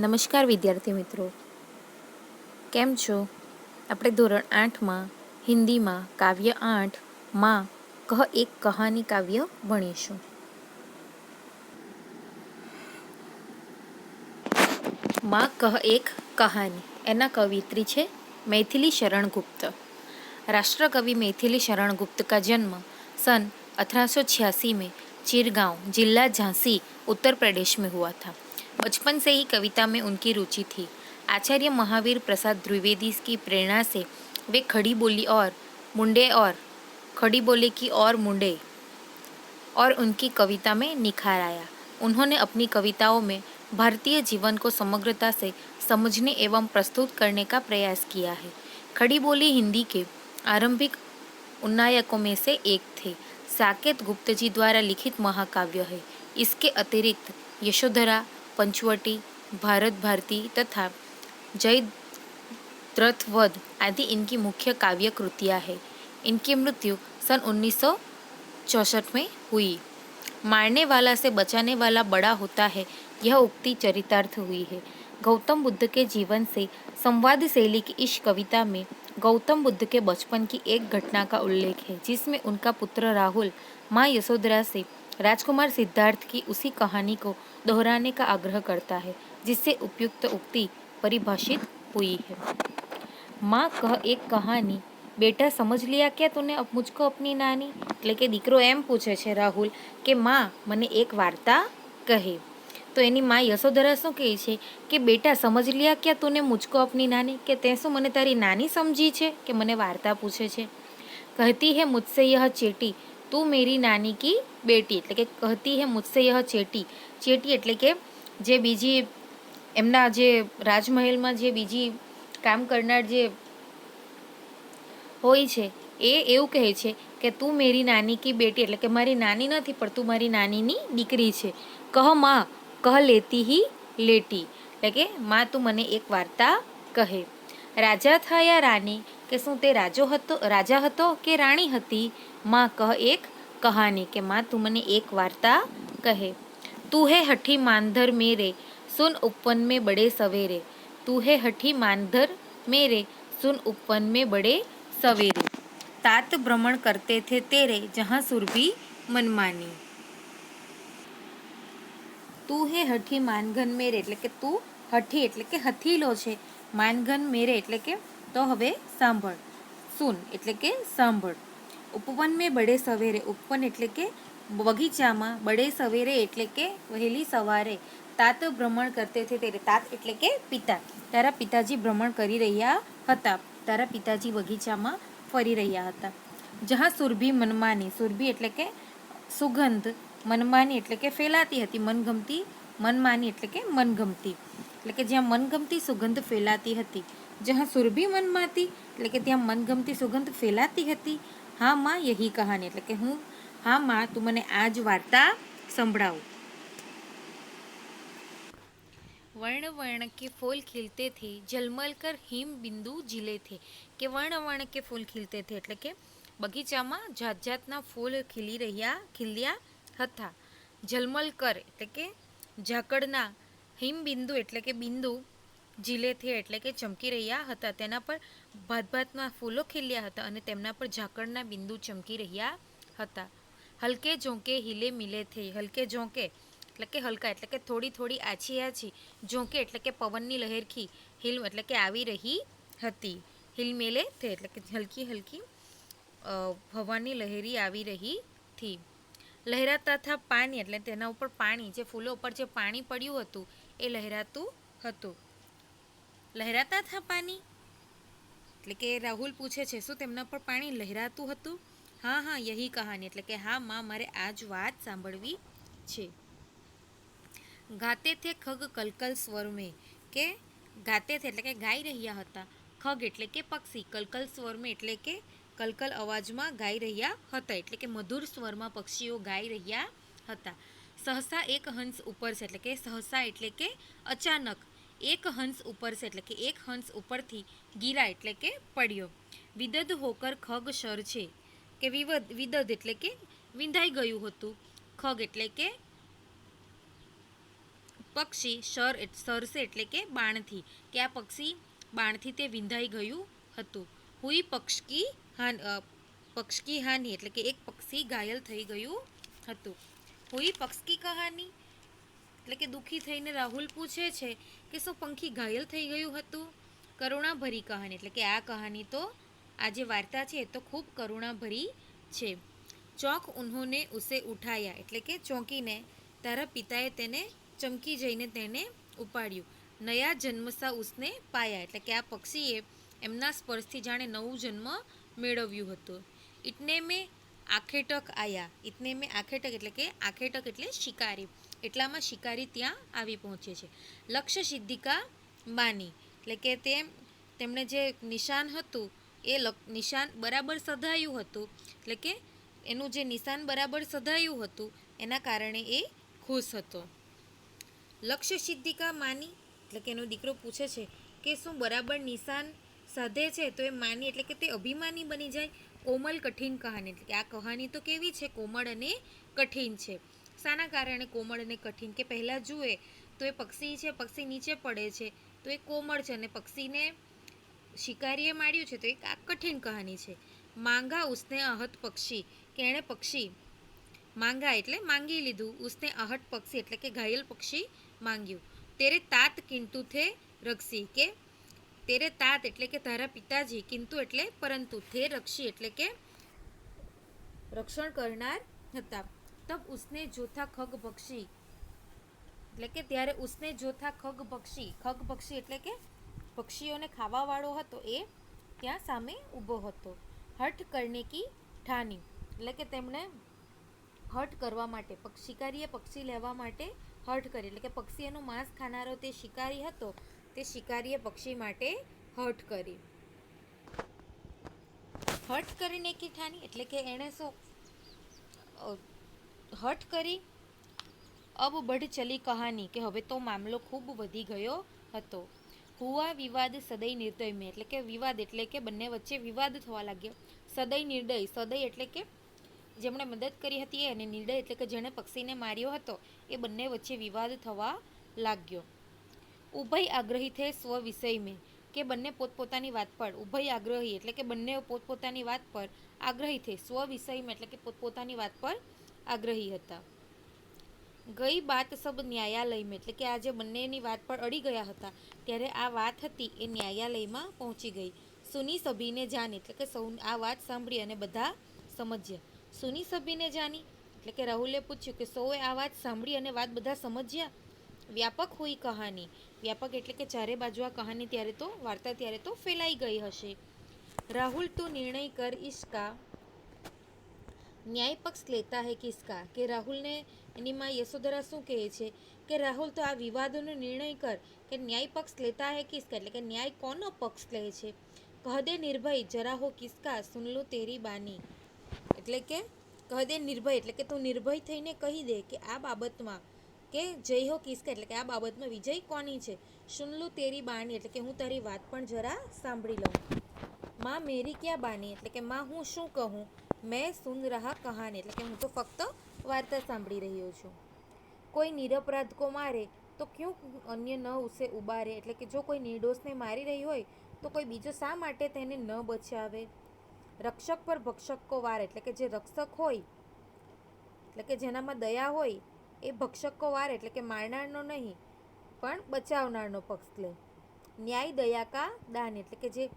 નમસ્કાર વિદ્યાર્થી મિત્રો, કેમ છો? આપણે ધોરણ 8માં હિન્દીમાં કાવ્ય 8માં કહ એક કહાની કાવ્ય ભણીશું. માં કહ એક કહાની એના કવિત્રી છે मैथिली शरण गुप्त. राष्ट्रकवि मैथिली शरण गुप्त का जन्म सन 1886 में चिरगांव जिला झांसी उत्तर प्रदेश में हुआ था. बचपन से ही कविता में उनकी रुचि थी. आचार्य महावीर प्रसाद द्विवेदी की प्रेरणा से वे खड़ी बोली की और मुंडे और उनकी कविता में निखार आया. उन्होंने अपनी कविताओं में भारतीय जीवन को समग्रता से समझने एवं प्रस्तुत करने का प्रयास किया है. खड़ी बोली हिंदी के आरंभिक उन्नायकों में से एक थे. साकेत गुप्त जी द्वारा लिखित महाकाव्य है. इसके अतिरिक्त यशोधरा, पंचवटी, भारत भारती तथा जयद्रथवध आदि इनकी मुख्य काव्य कृतियाँ हैं. इनकी मृत्यु सन 1964 में हुई. मारने वाला से बचाने वाला बड़ा होता है, यह उक्ति चरितार्थ हुई है. गौतम बुद्ध के जीवन से संवाद शैली की इस कविता में गौतम बुद्ध के बचपन की एक घटना का उल्लेख है, जिसमें उनका पुत्र राहुल माँ यशोधरा से राजकुमार सिद्धार्थ की उसी कहानी को दोहराने का आग्रह करता है, जिससे उपयुक्त उक्ति परिभाषित हुई है. माँ कह एक कहानी, बेटा समझ लिया क्या तूने अब मुझको अपनी नानी? એટલે કે દીકરો એમ પૂછે છે રાહુલ કે માં મને એક વાર્તા કહે. તો એની માં યશોધરા શું કહે છે કે બેટા સમજ લિયા ક્યાં તુને મુझको अपनी नानी, કે તે શું મને તારી નાની સમજી છે કે મને વાર્તા પૂછે છે. कहती है मुझसे यह चेटी તું મેરી નાની કી બેટી, એટલે કે कहती है मुझसे यह चेटी. ચેટી એટલે કે જે બીજી એમના જે રાજમહેલમાં જે બીજી કામ કરનાર જે હોય છે એ એવું કહે છે કે તું મેરી નાની કી બેટી, એટલે કે મારી નાની નથી પણ તું મારી નાનીની દીકરી છે. કહ માં કહ લેતી હી લેટી, એટલે કે માં તું મને એક વાર્તા કહે. રાજા થા યા રાની, કે શું તે રાજા હતો કે રાણી હતી? માં કહ એક કહાની, કે માં તું મને એક વાર્તા કહે. તું હે હઠી માનધર મેરે સુન ઉપવન में बड़े सवेरे. તું હે હઠી માનધર મેરે સુન ઉપવન में बड़े सवेरे. तात भ्रमण करते थे तेरे जहाँ सुरभि मनमानी. તું હે હઠી માનઘન મેરે, એટલે કે તું હઠી એટલે કે હથીલો છે. માનઘન મેરે એટલે કે તો હવે સાંભળ. સુન એટલે કે સાંભળ. ઉપવન મેં બડે સવેરે, ઉપવન એટલે કે બગીચામાં, બડે સવેરે એટલે કે વહેલી સવારે. તાત ભ્રમણ કરતે થે તેરે, તાત એટલે કે પિતા, તારા પિતાજી ભ્રમણ કરી રહ્યા હતા, તારા પિતાજી બગીચામાં ફરી રહ્યા હતા. જहाँ સુરભી મનમાની, સુરભી એટલે કે સુગંધ, મનમાની એટલે કે ફેલાતી હતી, મનગમતી, મનમાની એટલે કે મનગમતી, એટલે કે જ્યાં મનગમતી સુગંધ ફેલાતી હતી. જहाँ સુરભી મનમાતી, એટલે કે ત્યાં મનગમતી સુગંધ ફેલાતી હતી. હા માં યહી કહાની, એટલે કે હા માં તું મને આ જ વાર્તા સંભળાવ. वर्ण वर्ण के फूल खिलते थे झलमल कर हिम बिंदु झीले थे, કે વર્ણ વર્ણ કે ફૂલ ખીલતે થે એટલે કે બગીચામાં જાત જાતના ફૂલ ખીલ્યા હતા. ઝલમલ કર એટલે કે ઝાકળના, હિમબિંદુ એટલે કે બિંદુ, ઝીલે થે એટલે કે ચમકી રહ્યા હતા, તેના પર ભાતભાતના ફૂલો ખીલ્યા હતા અને તેમના પર ઝાકળના બિંદુ ચમકી રહ્યા હતા. હલકે ઝોંકે हिले મિલે થે, હલકે ઝોંકે એટલે કે હલકા એટલે કે થોડી થોડી આછી આછી, ઝોંકે એટલે કે પવનની લહેરખી, હિલ એટલે કે આવી રહી હતી, હિલમેલે થે એટલે કે હલકી હલકી હવાની લહેરી આવી રહી થી. લહેરાતા થા પાણી એટલે તેના ઉપર પાણી, જે ફૂલો ઉપર જે પાણી પડ્યું હતું એ લહેરાતું હતું. લહેરાતા થા પાણી એટલે કે રાહુલ પૂછે છે શું તેમના પર પાણી લહેરાતું હતું? હા હા યહી કહાની, એટલે કે હા માં મારે આ જ વાત સાંભળવી છે. ગાતે થે ખગ કલકલ સ્વર મેં, કે ગાતે થે એટલે કે ગાઈ રહ્યા હતા, ખગ એટલે કે પક્ષી, કલકલ સ્વર મેં એટલે કે કલકલ અવાજમાં ગાઈ રહ્યા હતા, એટલે કે મધુર સ્વરમાં પક્ષીઓ ગાઈ રહ્યા હતા. સહસા એક હંસ ઉપર છે, એટલે કે સહસા એટલે કે અચાનક, એક હંસ ઉપર છે એટલે કે એક હંસ ઉપરથી, ગીરા એટલે કે પડ્યો. વિદદ હોકર ખગ શર છે, કે વિદદ એટલે કે વિંધાઈ ગયું હતું, ખગ એટલે કે પક્ષી સરસે એટલે કે બાણથી, કે આ પક્ષી બાણથી તે વિંધાઈ ગયું હતું. હુઈ પક્ષકી હાની એટલે કે એક પક્ષી ઘાયલ થઈ ગયું હતું. હુઈ પક્ષકી કહાની એટલે કે દુઃખી થઈને રાહુલ પૂછે છે કે શું પંખી ઘાયલ થઈ ગયું હતું. કરુણાભરી કહાની એટલે કે આ કહાની તો આ જે વાર્તા છે એ તો ખૂબ કરુણાભરી છે. ચોંક ઉન્હોને ઉસે ઉઠાયા એટલે કે ચોંકીને તારા પિતાએ તેને ચમકી જઈને તેને ઉપાડ્યું. નયા જન્મસા ઉસને પાયા એટલે કે આ પક્ષીએ એમના સ્પર્શથી જાણે નવું જન્મ મેળવ્યું હતું. ઇટને મેં આખેટક આયા, ઇતને મેં આખેટક એટલે કે આખેટક એટલે શિકારી, એટલામાં શિકારી ત્યાં આવી પહોંચે છે. લક્ષ્ય સિદ્ધિકા માની એટલે કે તેમણે જે નિશાન હતું એ નિશાન બરાબર સધાયું હતું, એટલે કે એનું જે નિશાન બરાબર સધાયું હતું એના કારણે એ ખુશ હતો. લક્ષ્ય સિદ્ધિકા માની એટલે કે એનો દીકરો પૂછે છે કે શું બરાબર નિશાન સાધે છે તો એ માની એટલે કે તે અભિમાની બની જાય. કોમલ કઠિન કહાની એટલે કે આ કહાની તો કેવી છે, કોમળ અને કઠિન છે. શાના કારણે કોમળ અને કઠિન, કે પહેલાં જુએ તો એ પક્ષી છે, પક્ષી નીચે પડે છે તો એ કોમળ છે અને પક્ષીને શિકારીએ માર્યું છે તો એક આ કઠિન કહાની છે. માંગા ઉસને અહત પક્ષી કે એણે પક્ષી માંગા એટલે માંગી લીધું, ઉસને અહટ પક્ષી એટલે કે ઘાયલ પક્ષી માંગ્યું. તેરે તાત કિંતુ થે રક્ષી કે તેરે તાત એટલે કે તારા પિતાજી, કિંતુ એટલે પરંતુ, થે રક્ષી એટલે કે રક્ષણ કરનાર હતા. તબ ઉસને જોથા ખગ પક્ષી એટલે કે ત્યારે ઉસને જોથા ખગ પક્ષી એટલે કે પક્ષીઓને ખાવાવાળો હતો એ ત્યાં સામે ઊભો હતો. હઠ કરને કી ઠાની એટલે કે તેમણે હઠ કરવા માટે શિકારીએ પક્ષી લેવા માટે હઠ કરી એટલે કે પક્ષી એનું માંસ ખાનારો તે શિકારી હતો, તે શિકારીએ પક્ષી માટે હઠ કરી. હઠ કરીને કી ઠાની એટલે કે એણે શું હઠ કરી. અબ બઢ ચલી કહાની કે હવે તો મામલો ખૂબ વધી ગયો હતો. હુઆ વિવાદ સદય નિર્દય મેં એટલે કે વિવાદ એટલે કે બંને વચ્ચે વિવાદ થવા લાગ્યો. સદય નિર્દય, સદય એટલે કે જેમણે મદદ કરી હતી અને નિર્દય એટલે કે જેણે પક્ષીને માર્યો હતો એ બંને વચ્ચે વિવાદ થવા લાગ્યો. ઉભય આગ્રહી થે સ્વ વિષય મેં કે બંને પોતપોતાની વાત પર, ઉભય આગ્રહી એટલે કે બંને પોતપોતાની વાત પર આગ્રહી થે સ્વ વિષયમાં એટલે કે પોતપોતાની વાત પર આગ્રહી હતા. ગઈ બાત સબ ન્યાયાલયમાં એટલે કે આ જે બંનેની વાત પર અડી ગયા હતા ત્યારે આ વાત હતી એ ન્યાયાલયમાં પહોંચી ગઈ. સુની સભીને જાની એટલે કે આ વાત સાંભળી અને બધા સમજ્યા. સુની સભીને જાની એટલે કે રાહુલે પૂછ્યું કે સૌએ આ વાત સાંભળી અને વાત બધા સમજ્યા. વ્યાપક હુઈ કહાની, વ્યાપક એટલે કે ચારે બાજુ આ કહાની ત્યારે તો વાર્તા ત્યારે તો ફેલાઈ ગઈ હશે. રાહુલ તું નિર્ણય કર ઇસકા ન્યાય પક્ષ લેતા હૈ કિસકા કે રાહુલને એની માં યશોધરા શું કહે છે કે રાહુલ તો આ વિવાદોનો નિર્ણય કર કે ન્યાય પક્ષ લેતા હૈ કિસકા એટલે કે ન્યાય કોનો પક્ષ લે છે. કહે દે નિર્ભય જરા હો કિસકા સુન લો તેરી બાની એટલે કે કહે દે નિર્ભય એટલે કે તું નિર્ભય થઈને કહી દે કે આ બાબતમાં કે જય હો કિસકા એટલે કે આ બાબતમાં વિજય કોની છે. સુન લો તેરી બાની એટલે કે હું તારી વાત પણ જરા સાંભળી લઉં. માં મેરી ક્યાં બાની એટલે કે માં હું શું કહું. મેં સુન રહા કહાની એટલે કે હું તો ફક્ત વાર્તા સાંભળી રહ્યો છું. કોઈ નિરપરાધ કો મારે તો ક્યું અન્ય ન ઉસે ઉબારે એટલે કે જો કોઈ નિર્દોષને મારી રહી હોય તો કોઈ બીજો શા માટે તેને ન બચાવે. રક્ષક પર ભક્ષક કો વાર એટલે કે જે રક્ષક હોય એટલે કે જેનામાં દયા હોય એ ભક્ષક કો વાર એટલે કે મારનારનો નહીં પણ બચાવનારનો પક્ષ લે. ન્યાય દયા કા દાન એટલે કે જે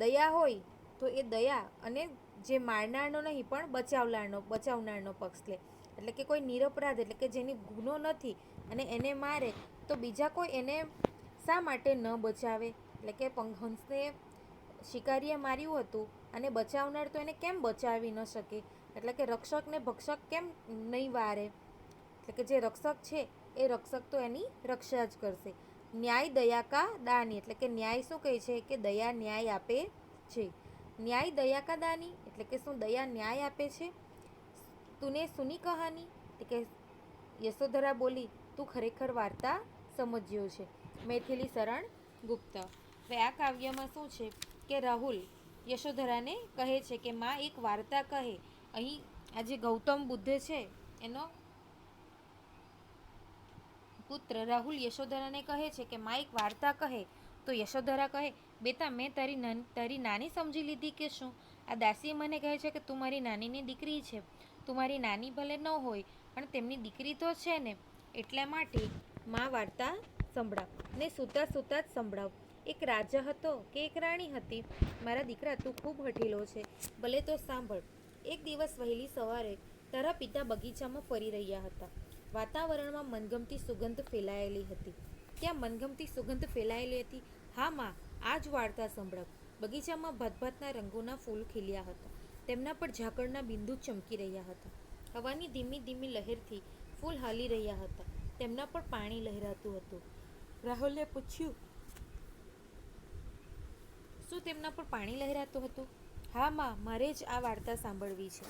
દયા હોય તો એ દયા અને જે મારનારનો નહીં પણ બચાવનારનો પક્ષ લે. એટલે કે કોઈ નિરપરાધ એટલે કે જેની ગુનો નથી અને એને મારે તો બીજા કોઈ એને શા માટે ન બચાવે એટલે કે હંસને શિકારીએ માર્યું હતું અને બચાવનાર તો એને કેમ બચાવી ન શકે એટલે કે રક્ષકને ભક્ષક કેમ નહીં વારે એટલે કે જે રક્ષક છે એ રક્ષક તો એની રક્ષા જ કરશે. ન્યાય દયા કા દાની એટલે કે ન્યાય શું કહે છે કે દયા ન્યાય આપે છે. ન્યાય દયા કા દાની એટલે કે શું દયા ન્યાય આપે છે. તુને સુની કહાની એટલે કે યશોધરા બોલી તું ખરેખર વાર્તા સમજ્યો છે. મૈથિલી શરણ ગુપ્ત. હવે આ કાવ્યમાં શું છે કે રાહુલ યશોધરાને કહે છે કે માં એક વાર્તા કહે. અહીં આ જે ગૌતમ બુદ્ધ છે એનો પુત્ર રાહુલ યશોધરાને કહે છે કે માં એક વાર્તા કહે. તો યશોધરા કહે, બેટા મેં તારી નાની સમજી લીધી કે શું? આ દાસી મને કહે છે કે તું મારી નાનીની દીકરી છે. તું મારી નાની ભલે ન હોય પણ તેમની દીકરી તો છે ને, એટલા માટે માં વાર્તા સંભળાવ ને સૂતા સૂતા જ સંભળાવ. એક રાજા હતો કે એક રાણી હતી. મારા દીકરા તું ખૂબ હઠીલો છે, ભલે તો સાંભળ. એક દિવસ વહેલી સવારે તારા પિતા બગીચામાં ફરી રહ્યા હતા. વાતાવરણમાં મનગમતી સુગંધ ફેલાયેલી હતી. ત્યાં મનગમતી સુગંધ ફેલાયેલી હતી. હા માં, આ જ વાર્તા સંભળાવ. બગીચામાં ભાતભાતના રંગોના ફૂલ ખીલ્યા હતા. તેમના પર ઝાકળના બિંદુ ચમકી રહ્યા હતા. હવાની ધીમી ધીમી લહેરથી ફૂલ હાલી રહ્યા હતા. તેમના પર પાણી લહેરાતું હતું. રાહુલે પૂછ્યું, શું તેમના પર પાણી લહેરાતું હતું? હા માં, મારે જ આ વાર્તા સાંભળવી છે.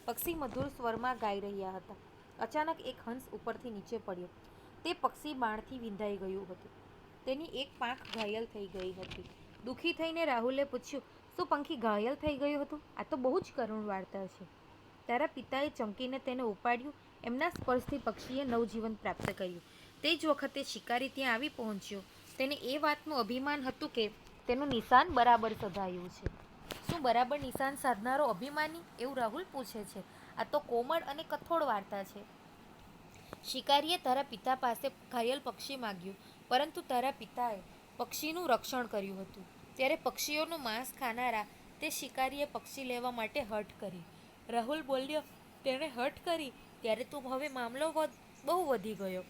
પક્ષી મધુર સ્વરમાં ગાઈ રહ્યા હતા. અચાનક એક હંસ ઉપરથી નીચે પડ્યો. તે પક્ષી બાણથી વિંધાઈ ગયું હતું. તેની એક પાંખ ઘાયલ થઈ ગઈ હતી. દુઃખી થઈને રાહુલે પૂછ્યું, શું પંખી ઘાયલ થઈ ગયું હતું? આ તો બહુ જ કરુણ વાર્તા છે. તારા પિતાએ ચમકીને તેને ઉપાડ્યું. એમના સ્પર્શથી પક્ષીએ નવજીવન પ્રાપ્ત કર્યું. તે જ વખતે શિકારી ત્યાં આવી પહોંચ્યો. તેને એ વાતનું અભિમાન હતું કે તેનું નિશાન બરાબર સધાયું છે. શું બરાબર નિશાન સાધનારો અભિમાની? એવું રાહુલ પૂછે છે. આ તો કોમળ અને કઠોળ વાર્તા છે. શિકારીએ તારા પિતા પાસે ઘાયલ પક્ષી માગ્યું, પરંતુ તારા પિતાએ પક્ષીનું રક્ષણ કર્યું હતું. ત્યારે પક્ષીઓનું માંસ ખાનારા તે શિકારીએ પક્ષી લેવા માટે હઠ કરી. રાહુલ બોલ્યો, તેણે હઠ કરી ત્યારે તો હવે મામલો બહુ વધી ગયો.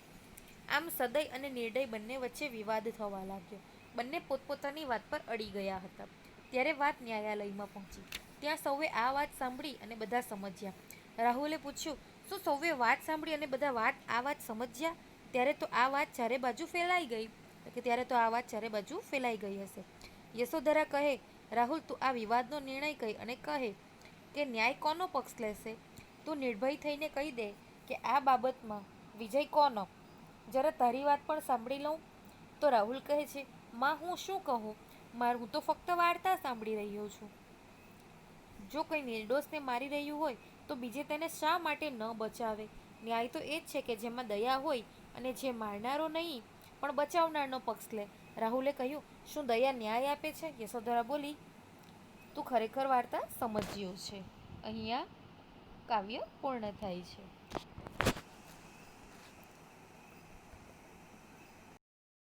આમ સદય અને નિર્દય બંને વચ્ચે વિવાદ થવા લાગ્યો. બંને પોતપોતાની વાત પર અડી ગયા હતા. ત્યારે વાત ન્યાયાલયમાં પહોંચી. ત્યાં સૌએ આ વાત સાંભળી અને બધા સમજ્યા. રાહુલે પૂછ્યું, શું સૌએ વાત સાંભળી અને બધા આ વાત સમજ્યા? ત્યારે તો આ વાત ચારે બાજુ ફેલાઈ ગઈ. હશે. યશોધરા કહે, રાહુલ તું આ વિવાદનો નિર્ણય કહી અને કહે કે ન્યાય કોનો પક્ષ લેશે? તું નિર્ભય થઈને કહી દે કે આ બાબતમાં વિજય કોનો? જરા તારી વાત પણ સાંભળી લઉં. તો રાહુલ કહે છે, માં હું શું કહું? હું તો ફક્ત વાર્તા સાંભળી રહ્યો છું. જો કોઈ નિર્દોષને મારી રહ્યું હોય તો બીજે તેને શા માટે ન બચાવે? ન્યાય તો એ જ છે કે જેમાં દયા હોય અને જે મારનારો નહીં પણ બચાવનારનો પક્ષ લે. રાહુલે કહ્યું, શું દયા ન્યાય આપે છે? યશોધરા બોલી, તું ખરેખર વાર્તા સમજ્યો છે. અહીંયા કાવ્ય પૂર્ણ થાય છે.